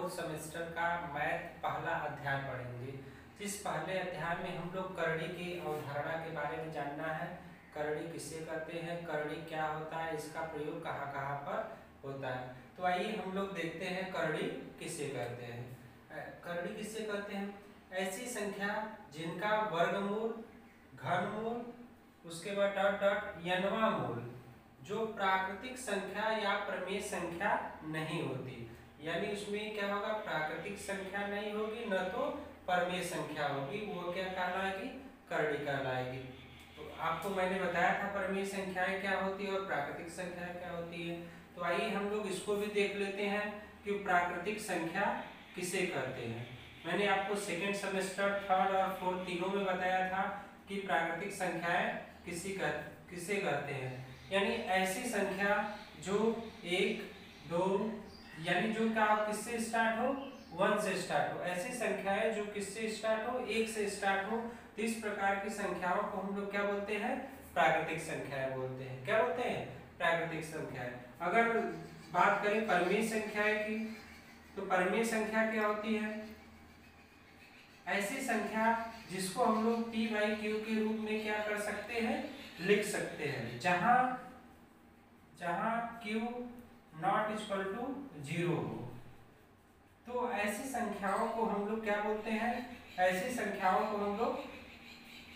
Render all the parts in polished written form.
Fourth semester का math पहला अध्याय पढ़ेंगे। जिस पहले अध्याय में हम लोग करड़ी की अवधारणा के बारे में जानना है। करड़ी किसे कहते हैं, करड़ी क्या होता है, इसका प्रयोग कहाँ कहाँ पर होता है। तो आइए हम लोग देखते हैं करड़ी किसे कहते हैं। करड़ी किसे कहते हैं, ऐसी संख्या जिनका वर्गमूल, घनमूल, उसके बाद डॉट डॉट यनवा मूल जो प्राकृतिक संख्या या प्रमेय संख्या नहीं होती। यानी उसमें क्या होगा, प्राकृतिक संख्या नहीं होगी न तो परमेय संख्या होगी, वो क्या कहलाएगी, करड़ी कहलाएगी। तो आपको मैंने बताया था परमेय संख्याएं क्या होती है और प्राकृतिक संख्याएं क्या होती है। तो आइए हम लोग इसको भी देख लेते हैं कि प्राकृतिक संख्या किसे कहते हैं। मैंने आपको सेकेंड सेमेस्टर, थर्ड और फोर्थ तीनों में बताया था कि प्राकृतिक संख्याएं किसे कहते हैं। यानी ऐसी संख्या जो 1, 2 यानी जो क्या किससे स्टार्ट हो, 1 से स्टार्ट हो। ऐसी संख्याएं जो किससे स्टार्ट हो, 1 से स्टार्ट हो। तो इस प्रकार की संख्याओं को हम लोग क्या बोलते हैं, प्राकृतिक संख्याएं बोलते हैं। क्या बोलते हैं, प्राकृतिक संख्याएं। अगर बात करें परमेय संख्याएं की, तो परमेय संख्या क्या होती है, ऐसी संख्या जिसको हम लोग p/q के रूप में क्या कर सकते हैं, लिख सकते हैं, जहां q नॉट इक्वल टू 0 हो। तो ऐसी संख्याओं को हम लोग क्या बोलते हैं, ऐसी संख्याओं को हम लोग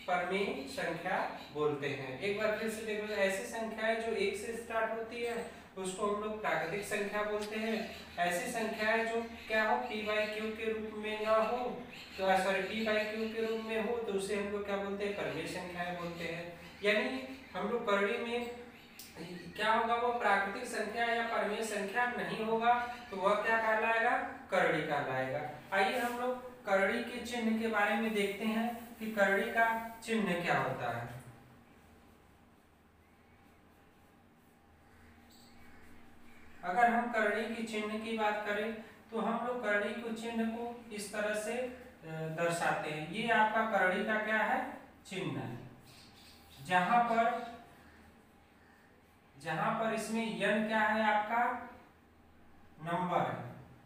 परमेय संख्या बोलते हैं। एक बार फिर से देखो, ऐसी संख्याएं जो 1 से स्टार्ट होती है उसको हम लोग प्राकृतिक संख्या बोलते हैं। ऐसी संख्याएं जो क्या हो, p/q के रूप में ना हो, तो p/q के रूप में हो, तो उसे हम लोग क्या बोलते हैं, परमेय संख्याएं बोलते हैं। यानी हम लोग करड़ी में क्या होगा, वो प्राकृतिक संख्या या परमेय संख्या नहीं होगा, तो वह क्या कहलाएगा, करड़ी कहलाएगा। आइए हम लोग करड़ी के चिन्ह के बारे में देखते हैं कि करड़ी का चिन्ह क्या होता है। अगर हम करड़ी की चिन्ह की बात करें तो हम लोग करड़ी को चिन्ह को इस तरह से दर्शाते हैं। ये आपका करड़ी का क्या है, चिन्ह है। जहां पर इसमें यन क्या है, आपका नंबर है।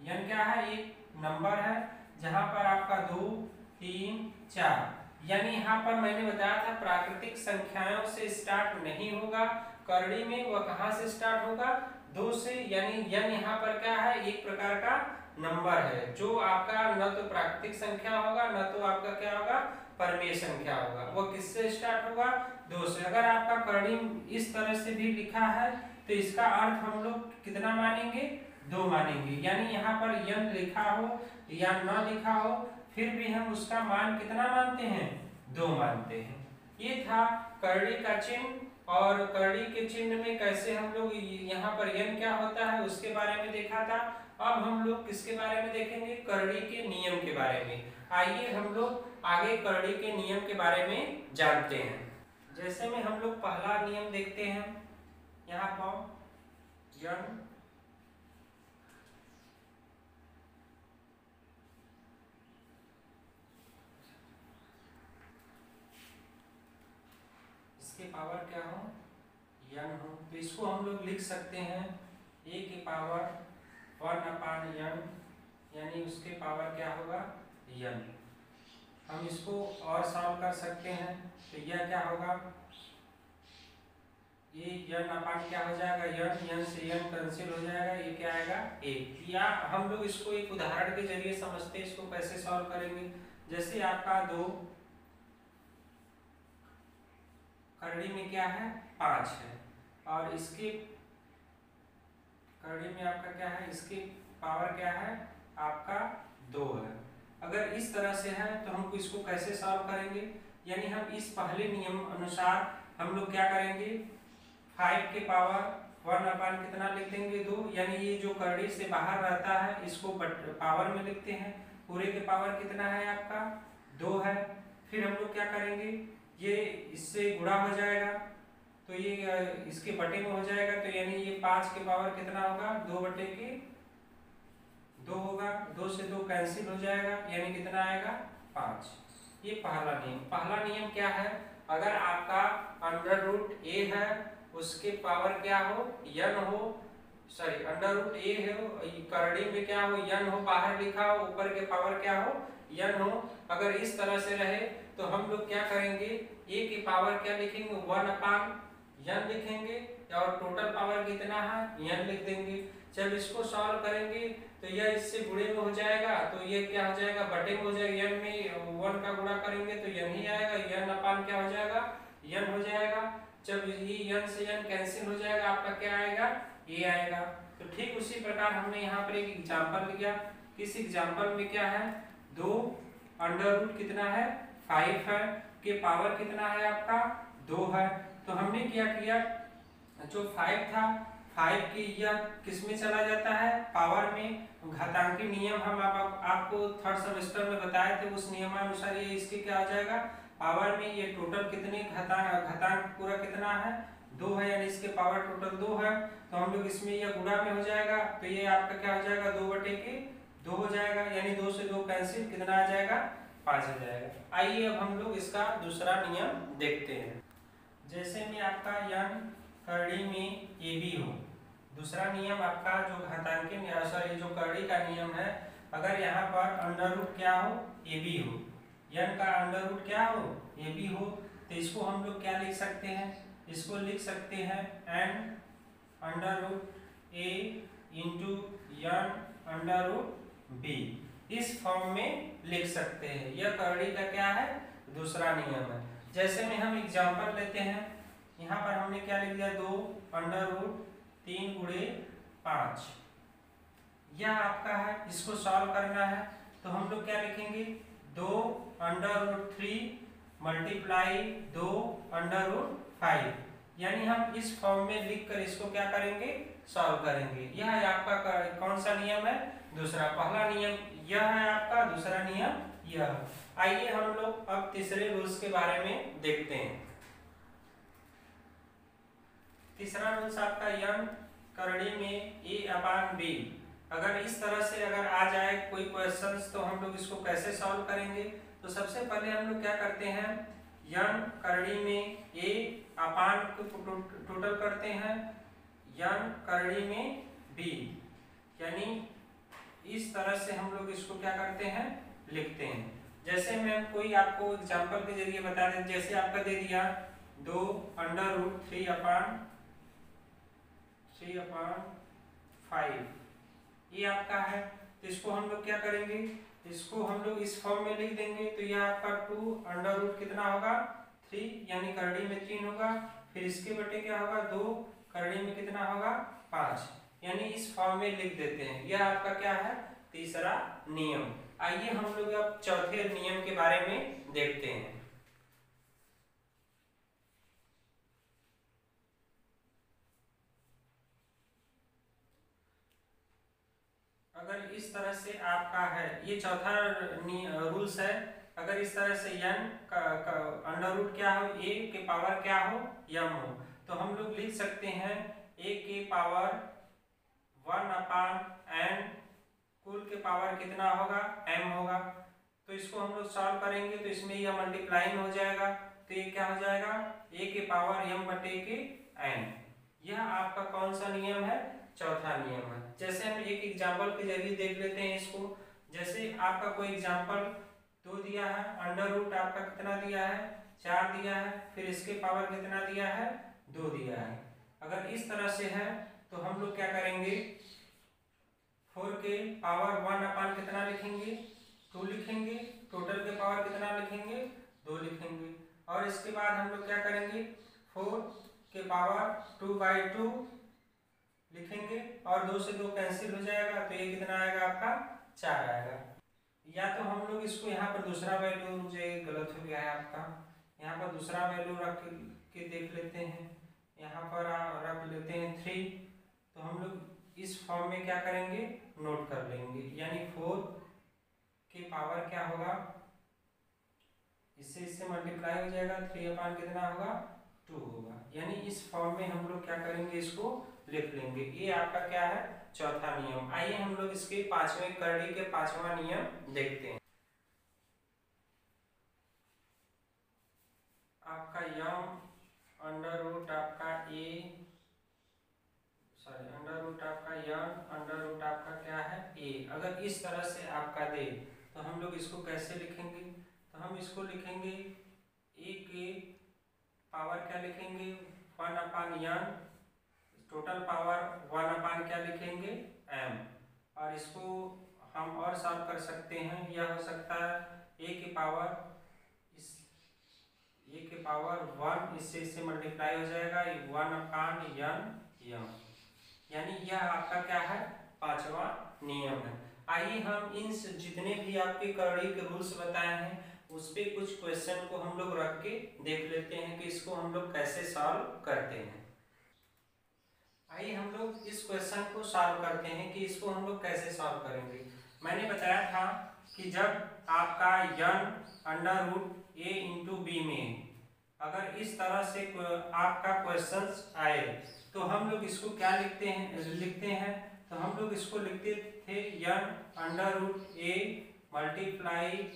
यन क्या है, एक नंबर है। जहां पर आपका 2, 3, 4 यानी यहाँ पर मैंने बताया था प्राकृतिक संख्याओं से स्टार्ट नहीं होगा करड़ी में। वह कहां से स्टार्ट होगा, 2 से। यानी यन यहाँ पर क्या है, एक प्रकार का नंबर है जो आपका न तो प्राकृतिक संख्या होगा न तो आपका क्या होगा, परमेय संख्या होगा। वो किससे स्टार्ट होगा, 2 से। अगर आपका करड़ी इस तरह से भी लिखा है तो इसका अर्थ हम लोग कितना मानेंगे, 2 मानेंगे। यानी यहाँ पर यन लिखा हो या न लिखा हो, फिर भी हम उसका मान कितना मानते हैं, 2 मानते हैं। ये था करड़ी का चिन्ह। और करड़ी के चिन्ह में कैसे हम लोग यहाँ पर यन क्या होता है उसके बारे में देखा था। अब हम लोग किसके बारे में देखेंगे, करड़ी के नियम के बारे में। आइए हम लोग आगे करड़ी के नियम के बारे में जानते हैं। जैसे में हम लोग पहला नियम देखते हैं, यहाँ पर यन इसके पावर क्या हो, यन हो, तो इसको हम लोग लिख सकते हैं a की पावर 1/n, यानी उसके पावर क्या होगा, यन। हम इसको और सॉल्व कर सकते हैं, तो यह क्या होगा, ये यन अपान क्या हो जाएगा, यन से यन कैंसिल हो जाएगा, ये क्या आएगा, 1। या हम लोग इसको एक उदाहरण के जरिए समझते हैं, इसको कैसे सॉल्व करेंगे। जैसे आपका 2 करड़ी में क्या है, 5 है, और इसके करड़ी में आपका क्या है, इसके पावर क्या है, आपका 2 है। अगर इस तरह से है तो हमको इसको कैसे सॉल्व करेंगे। यानी हम इस पहले नियम अनुसार हम लोग क्या करेंगे, 5 के पावर 1/, कितना लिख देंगे, 2। यानी ये जो करड़ी से बाहर रहता है इसको पावर में लिखते हैं। पूरे के पावर कितना है, आपका 2 है। फिर हम लोग क्या करेंगे, ये इससे गुणा हो जाएगा तो ये इसके बटे में हो जाएगा, तो यानी ये 5 के पावर कितना होगा, 2/2 होगा। 2 से 2 कैंसिल हो जाएगा, यानी कितना आएगा, 5। ये पहला नियम। पहला नियम क्या है, अगर आपका √a है, उसके पावर क्या हो, n हो, सॉरी अंडर रूट ए हो, करड़ी में क्या हो n हो, बाहर लिखा हो, ऊपर के पावर क्या हो n हो। अगर इस तरह से रहे तो हम लोग क्या करेंगे, a की पावर क्या लिखेंगे 1/n लिखेंगे और टोटल पावर कितना है n लिख देंगे। जब इसको सॉल्व करेंगे तो यह इससे गुणे में हो जाएगा, तो ये क्या हो जाएगा बटे में हो जाएगा, n में 1 का गुणा करेंगे तो n ही आएगा, n/, क्या हो जाएगा n हो जाएगा। जब ये n से n कैंसिल हो जाएगा आपका क्या आएगा ये आएगा। तो ठीक उसी प्रकार हमने यहाँ पर एक एग्जांपल लिया। किस एग्जांपल में क्या है 2 अंडर रूट कितना है 5 है, के पावर कितना है आपका 2 है। तो हमने क्या किया, जो 5 था 5 की यह किस में चला जाता है पावर में, घातांकी नियम हम आपको थर्ड सेमेस्टर में बताए थे, उस नियमानुसार ये इसके क्या हो जाएगा पावर में। ये टोटल कितने घातांक पूरा कितना है 2 है, यानी इसके पावर टोटल 2 है। तो हम लोग इसमें यह गुणा में हो जाएगा, तो ये आपका क्या हो जाएगा 2/2 हो जाएगा, यानी 2 से 2 कैंसिल, कितना आ जाएगा 5 आ जाएगा। आइए अब हम लोग इसका दूसरा नियम देखते हैं। जैसे में आपका n करड़ी में ए बी हो, दूसरा नियम आपका जो घातांकी सॉरी जो करड़ी का नियम है, अगर यहाँ पर अंडर रूट क्या हो ए बी हो, n का अंडर रूट क्या हो ए बी हो, तो इसको हम लोग क्या लिख सकते हैं, इसको लिख सकते हैं n under root A into n under root B, इस फॉर्म में लिख सकते हैं। यह करड़ी का क्या है दूसरा नियम है। जैसे में हम एग्जांपल लेते हैं, यहाँ पर हमने क्या लिख दिया 2 अंडर रूट 3 गुणे 5, यह आपका है, इसको सॉल्व करना है तो हम लोग क्या लिखेंगे 2 under root 3 multiply 2 under root 5, यानी हम इस फॉर्म में लिखकर इसको क्या करेंगे सॉल्व करेंगे। यह है आपका कौन सा नियम है दूसरा, पहला नियम यह है आपका, दूसरा नियम यह। आइए हम लोग अब तीसरे रूल्स के बारे में देखते हैं। तीसरा रूल्स आपका n करड़ी में a/b, अगर इस तरह से अगर आ जाए कोई क्वेश्चंस तो हम लोग इसको कैसे सॉल्व करेंगे। तो सबसे पहले हम लोग क्या करते हैं n करड़ी में a अपान को टोटल करते हैं n करड़ी में b, यानी इस तरह से हम लोग इसको क्या करते हैं लिखते हैं। जैसे मैं कोई आपको एग्जांपल के जरिए बता दें, जैसे आपका दे दिया 2 अंडर रूट 3/5, ये आपका है, तो इसको हम लोग क्या करेंगे, इसको हम लोग इस फॉर्म में लिख देंगे। तो यह आपका 2 अंडर रूट कितना होगा 3, यानी करड़ी में 3 होगा, फिर इसके बटे क्या होगा 2, करड़ी में कितना होगा 5, यानी इस फॉर्म में लिख देते हैं। यह आपका क्या है तीसरा नियम। आइए हम लोग अब चौथे नियम के बारे में देखते हैं। अगर इस तरह से आपका है, ये चौथा रूल्स है, अगर इस तरह से n का अंडर रूट क्या हो a के पावर क्या हो m हो, तो हम लोग लिख सकते हैं a के पावर 1/n, कुल के पावर कितना होगा m होगा। तो इसको हम लोग सॉल्व करेंगे तो इसमें यह मल्टीप्लाई हो जाएगा, तो ये क्या हो जाएगा a के पावर m बटे के n। यह आपका कौन सा नियम है चौथा नियम है। जैसे हम एक एग्जांपल के जरिए देख लेते हैं इसको। जैसे आपका कोई एग्जांपल 2 दिया है, अंडर रूट आपका कितना दिया है 4 दिया है, फिर इसके पावर कितना दिया है 2 दिया है। अगर इस तरह से है तो हम लोग क्या करेंगे 4 के पावर 1/, कितना लिखेंगे 2 लिखेंगे, टोटल के पावर कितना लिखेंगे 2 लिखेंगे, और इसके बाद हम लोग क्या करेंगे 4 के पावर 2/2 लिखेंगे, और 2 से 2 कैंसिल हो जाएगा, तो ये कितना आएगा आपका 4 आएगा। या तो हम लोग इसको यहाँ पर दूसरा वैल्यू, मुझे गलत हो गया है आपका, यहाँ पर दूसरा वैल्यू रख के देख लेते हैं, यहाँ पर रख लेते हैं 3, तो हम लोग इस फॉर्म में क्या करेंगे नोट कर लेंगे, यानी 4 के पावर क्या होगा, इससे मल्टीप्लाई हो जाएगा, 3/, कितना होगा 2 होगा, यानी इस फॉर्म में हम लोग क्या करेंगे इसको लिख लेंगे। ये आपका क्या है चौथा नियम। आइए हम लोग इसके पांचवें करड़ी के 5वां नियम देखते हैं। आपका यम अंडर रूट आपका a सॉरी अंडर रूट आपका यन अंडर रूट आपका क्या है ए। अगर इस तरह से आपका दे तो हम लोग इसको कैसे लिखेंगे? तो हम इसको लिखेंगे ए के पावर क्या लिखेंगे 1/n, टोटल पावर 1/, क्या लिखेंगे m। और इसको हम और सॉल्व कर सकते हैं, यह हो सकता है ए की पावर इस ए के पावर 1 इससे मल्टीप्लाई हो जाएगा 1/n यम, यानी यह आपका क्या है पांचवा नियम है। आइए हम इन जितने भी आपके करड़ी के रूल्स बताए हैं उस पे कुछ क्वेश्चन को हम लोग रख के देख लेते हैं कि इसको हम लोग कैसे सॉल्व करते हैं। आइए हम लोग इस क्वेश्चन को सॉल्व करते हैं कि इसको हम लोग कैसे सॉल्व करेंगे। मैंने बताया था कि जब आपका यन under root A into B में अगर इस तरह से आपका क्वेश्चंस आए तो हम लोग इसको क्या लिखते हैं तो हम लोग इसको लिखते थे यन अंडर रूट ए मल्टीप्लाई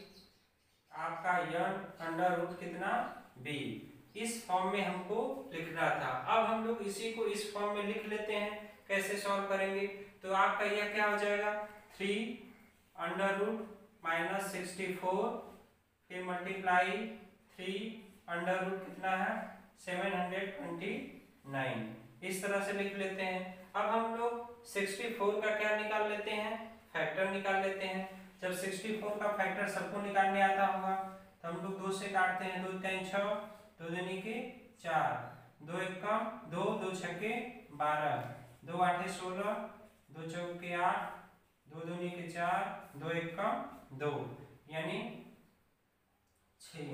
आपका यन अंडर रूट कितना बी, इस फॉर्म में हमको लिखना था। अब हम लोग इसी को इस फॉर्म में लिख लेते हैं। कैसे सॉल्व करेंगे? तो आपका यह क्या हो जाएगा 3 अंडर रूट माइनस 64 फिर मल्टीप्लाई 3 अंडर रूट कितना है 729, इस तरह से लिख लेते हैं। अब हम लोग 64 का क्या निकाल लेते हैं फैक्टर निकाल लेते हैं। जब 64 का फैक्टर सबको निकालने आता होगा तो हम लोग 2 से काटते हैं, 2 3 6 2 दूनी के 4 2 1 2 2 छक्के 12 2 8 16 2 चौके 8 2 दूनी के 4 2 1 2 यानी 6।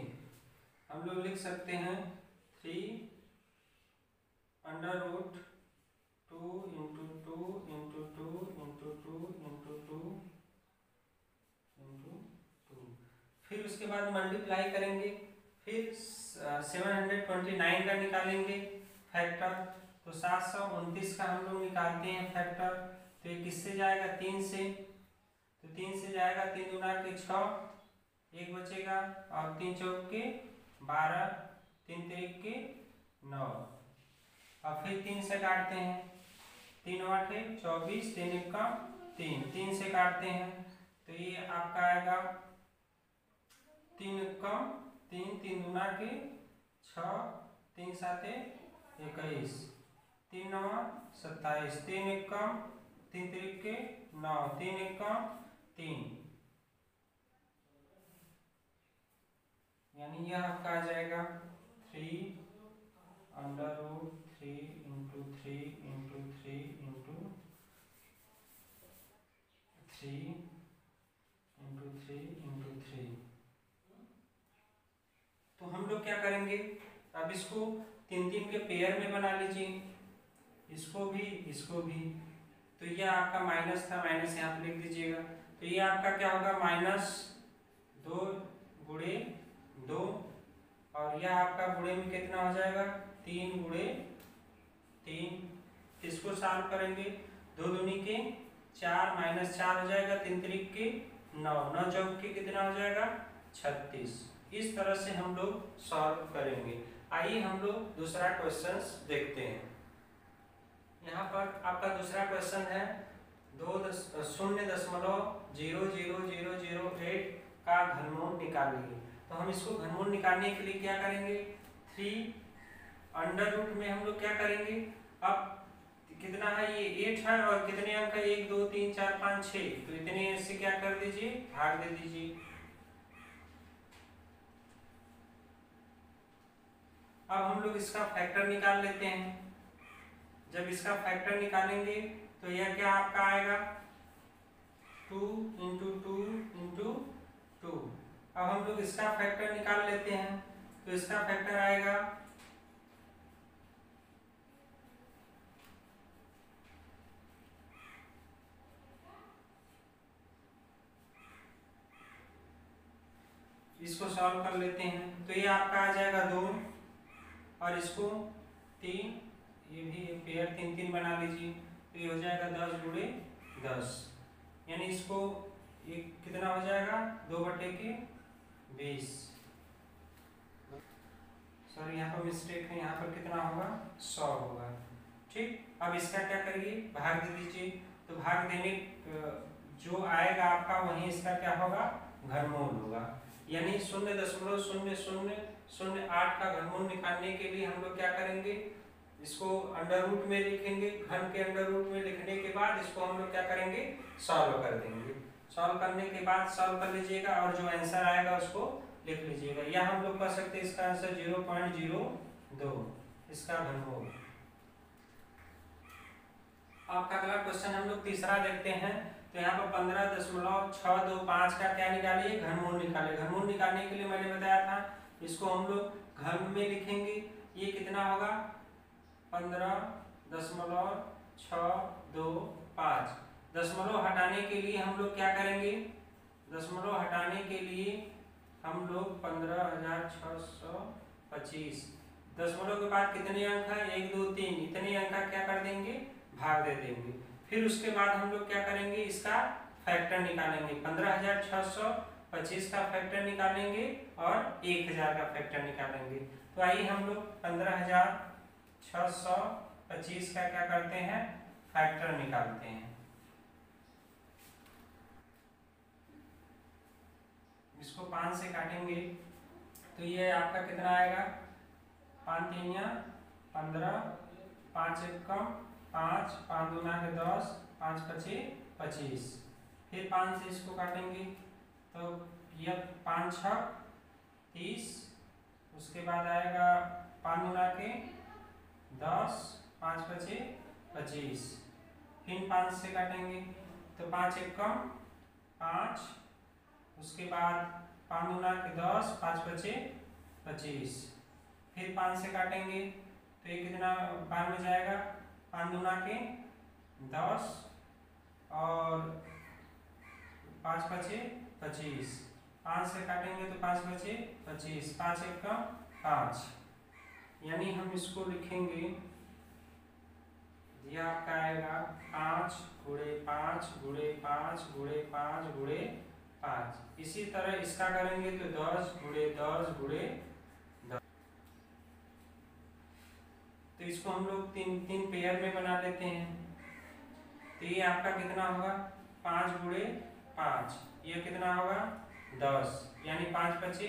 हम लोग लिख सकते हैं 3 under root 2 into 2 into 2 into 2 into 2 into 2, फिर उसके बाद मल्टीप्लाई करेंगे, फिर 729 का निकालेंगे फैक्टर, तो 729 का हम लोग निकालते हैं फैक्टर। तो ये किससे जाएगा 3 से, तो 3 से जाएगा 3 दूना के 6 1 बचेगा और 3 चौक के 12 3 तिरिक के 9 और फिर 3 से काटते हैं 3 8 24 3 1 3 3 से काटते हैं तो ये आपका आएगा 3 1 3 3 दूना के 6 3 7 21 3 9 27 3 1 3 तिरिक के 9 3 1 3, यानी यह आपका आ जाएगा 3 under root 3 into 3 into 3 into 3 into 3 into 3। तो हम लोग क्या करेंगे, अब इसको 3 3 के पेयर में बना लीजिए, इसको भी। तो यह आपका माइनस था, माइनस यहाँ पे लिख दीजिएगा। तो ये आपका क्या होगा -2 गुणे 2 और यह आपका गुणे में कितना हो जाएगा 3 गुणे 3। इसको सॉल्व करेंगे 2 दूनी के 4 -4 हो जाएगा 3 तिरिक के 9 9 चौक के कितना हो जाएगा 36। इस तरह से हम लोग सॉल्व करेंगे। आइए हम लोग दूसरा क्वेश्चन देखते हैं। यहाँ पर आपका दूसरा क्वेश्चन है 0.00008 का घनमूल निकालिए। तो हम इसको घनमूल निकालने के लिए क्या करेंगे 3 अंडर रूट में हम लोग क्या करेंगे, अब कितना है ये 8 है और कितने अंक है 1 2 3 4 5 6, तो इतने से क्या कर दीजिए भाग दे दीजिए। अब हम लोग इसका फैक्टर निकाल लेते हैं। जब इसका फैक्टर निकालेंगे तो यह क्या आपका आएगा 2 इंटू 2 इंटू 2। अब हम लोग इसका फैक्टर निकाल लेते हैं तो इसका फैक्टर आएगा इसको सॉल्व कर लेते हैं तो ये आपका आ जाएगा 2 और इसको 3, ये भी पेयर 3 3 बना लीजिए तो ये हो जाएगा 10 गुणे 10, यानी इसको ये कितना हो जाएगा 2/20। सॉरी यहाँ पर मिस्टेक है, यहाँ पर कितना होगा 100 होगा। ठीक, अब इसका क्या करिए, भाग दे दीजिए। तो भाग देने जो आएगा आपका वही इसका क्या होगा, घनमूल होगा। यानी 0.0008 का घनमूल निकालने के लिए हम लोग क्या करेंगे, इसको अंडर रूट में लिखेंगे। घन के अंडर रूट में लिखने के बाद इसको हम लोग क्या करेंगे, सॉल्व कर देंगे। सॉल्व करने के बाद सॉल्व कर लीजिएगा और जो आंसर आएगा उसको लिख लीजिएगा। या हम लोग कर सकते हैं इसका आंसर 0.02 इसका घनमूल। आपका अगला क्वेश्चन हम लोग तीसरा देखते हैं। तो यहाँ पर 15.625 का क्या निकालिए, घनमूल निकालिए। घनमूल निकालने के लिए मैंने बताया था इसको हम लोग घन में लिखेंगे। ये कितना होगा, 15.625। दशमलव हटाने के लिए हम लोग क्या करेंगे, दशमलव हटाने के लिए हम लोग 15,625, दशमलव के बाद कितने अंक है, 1 2 3, इतने अंक का क्या कर देंगे, भाग दे देंगे। फिर उसके बाद हम लोग क्या करेंगे, इसका फैक्टर निकालेंगे। 15,625 का फैक्टर निकालेंगे और 1000 का फैक्टर निकालेंगे। तो आइए हम लोग 15,625 का क्या करते हैं, फैक्टर निकालते हैं। इसको 5 से काटेंगे तो ये आपका कितना आएगा, 5 3 15, 5 1 5, 5 2 10, 5 5 25। फिर 5 से इसको काटेंगे तो यह 5 6 30। उसके बाद आएगा 5 2 10, 5 5 25। फिर 5 से काटेंगे तो 5 1 5। उसके बाद 5 2 10, 5 5 25। फिर 5 से काटेंगे तो ये कितना बार में जाएगा, 5 2 10 और 5 5 25। 5 से काटेंगे तो 5 5 25, 5 1 5। यानी हम इसको लिखेंगे, यह आपका आएगा 5 गुणे 5 गुणे 5 गुणे 5 गुणे 5। इसी तरह इसका करेंगे तो 10 गुणे 10 गुणे 10। तो इसको हम लोग तीन पेयर में बना लेते हैं। तो ये आपका कितना होगा, 5 गुणे 5, ये कितना होगा 10, यानी 5 5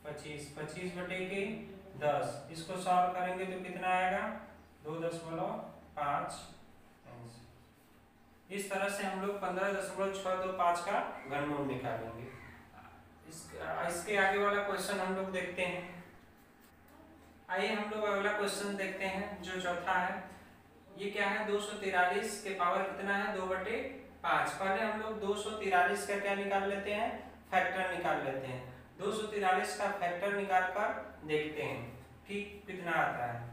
25, 25 बटे के 10। इसको सॉल्व करेंगे तो कितना आएगा, 2.5। इस तरह से हम लोग 15.625 का घनमूल निकालेंगे। इसके आगे वाला क्वेश्चन हम लोग देखते हैं। आइए हम लोग अगला क्वेश्चन देखते हैं जो चौथा है। ये क्या है, 243 के पावर कितना है, 2/5। पहले हम लोग 243 का क्या निकाल लेते हैं, फैक्टर निकाल लेते हैं। 243 का फैक्टर निकाल कर देखते हैं कि कितना आता है।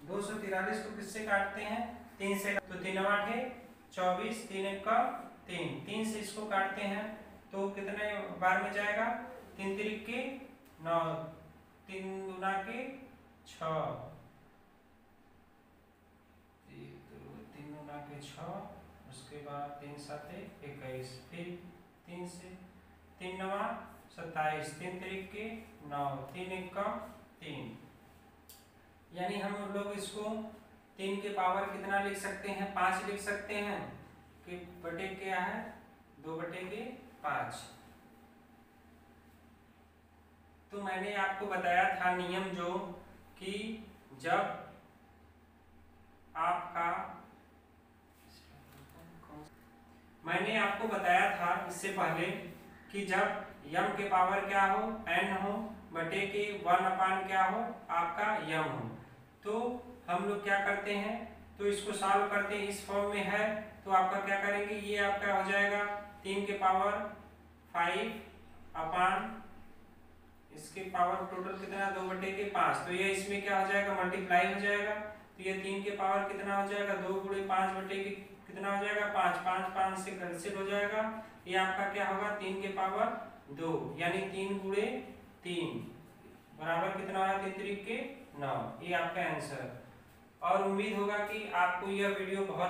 243 को किससे काटते हैं, 3 से। तो 3 8 24, 3 1 3, 3 से इसको काटते हैं तो कितने बार में जाएगा, 3 3 9, 3 2 6, 3 2 6। उसके बाद 3 7 21, फिर 3 से 3 9 27, 3 3 9, 3 1 3। यानी हम लोग इसको 3 के पावर कितना लिख सकते हैं, 5 लिख सकते हैं कि बटे क्या है, 2/5। तो मैंने आपको बताया था नियम जो कि जब आपका, मैंने आपको बताया था इससे पहले कि जब यम के पावर क्या हो, n हो, बटे के 1/, क्या हो आपका यम हो, तो हम लोग क्या करते हैं, तो इसको सॉल्व करते हैं। इस फॉर्म में है तो आपका क्या करेंगे, ये आपका हो जाएगा 3 के पावर 5/, इसके पावर टोटल कितना, 2/5। तो ये इसमें क्या हो जाएगा, मल्टीप्लाई हो जाएगा। तो ये 3 के पावर कितना हो जाएगा, 2 गुणे 5 बटे के कितना हो जाएगा, 5 5 5 से कैंसिल हो जाएगा। ये आपका क्या होगा, 3 के पावर 2, यानी 3 गुणे 3 बराबर कितना है, 3 3 9। ये आपका आंसर। और उम्मीद होगा कि आपको यह वीडियो बहुत